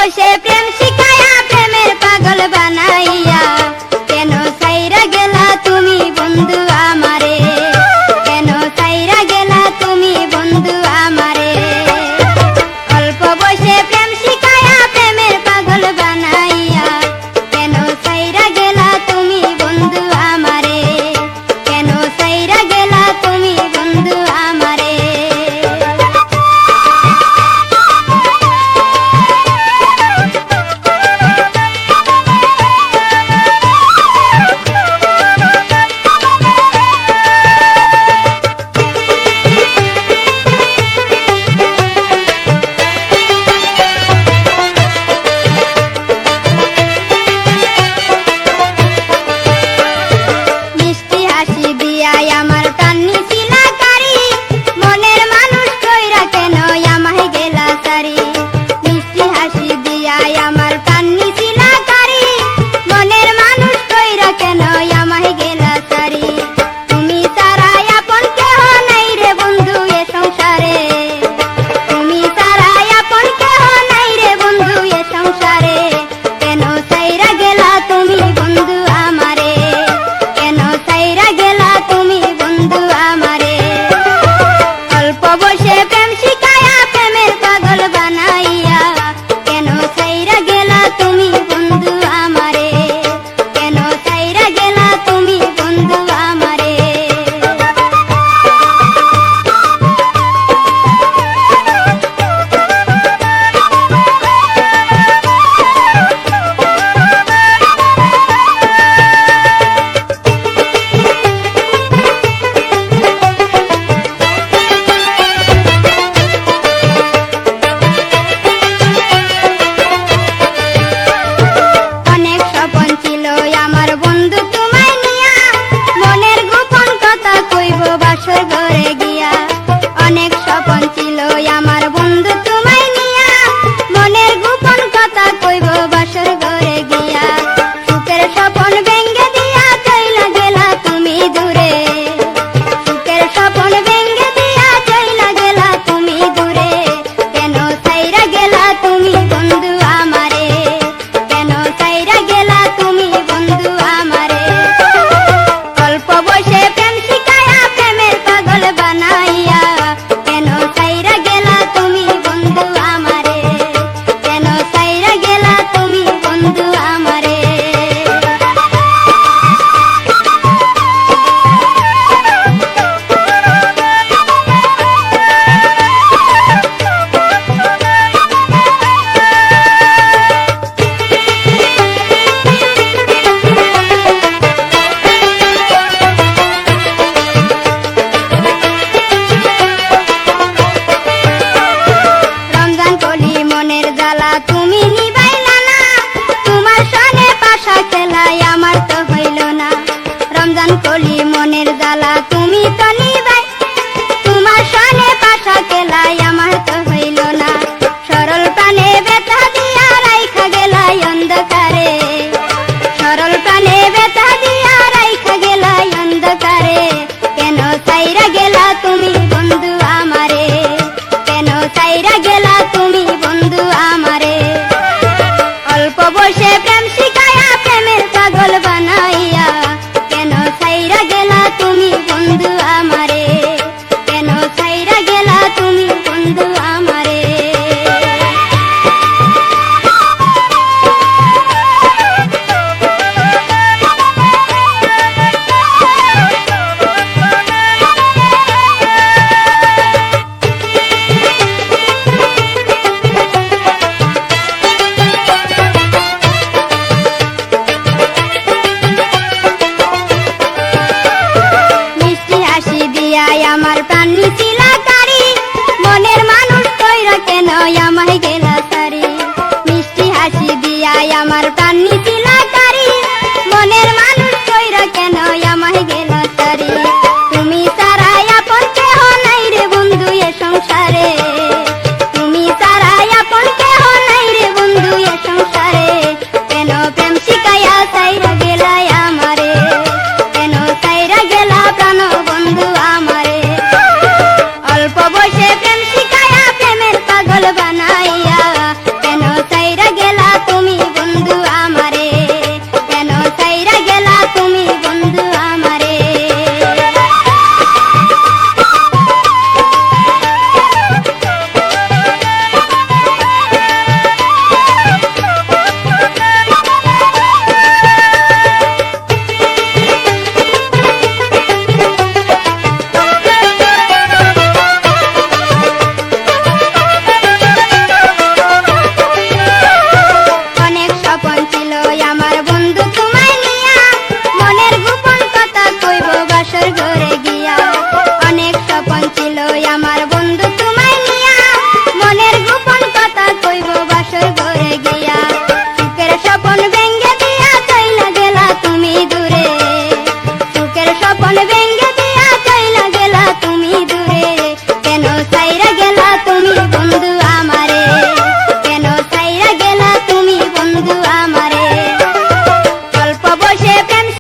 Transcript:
বসে প্রেম শিখায়া প্রেমের পাগল বানাইয়া কেন ছাইরা গেলা তুমি বন্ধু আমারে, কেন ছাইরা গেলা তুমি বন্ধু আমারে। অল্প বসে প্রেম শিখায়া প্রেমের পাগল বানাইয়া কেন ছাইরা গেলা তুমি বন্ধু আমারে, কেন ছাইরা গেলা তুমি বন্ধু আমারে। কলি মনের জ্বালা তুমি তো নিবাই, তোমার সনে পাশা কেলাই আমার তো হইল না। সরল প্রাণে ব্যথা দিয়া রাইখা গেলাই অন্ধকারে, সরল প্রাণে ব্যথা দিয়া রাইখা গেলাই অন্ধকারে। কেন ছাইরা গেলা তুমি বন্ধু আমারে, কেন ছাইরা গেলা তুমি বন্ধু আমারে। অল্প বসে প্রেম শিখায়া প্রেমের পাগল বানাইয়া কেন ছাইরা গেলা তুমি বন্ধু।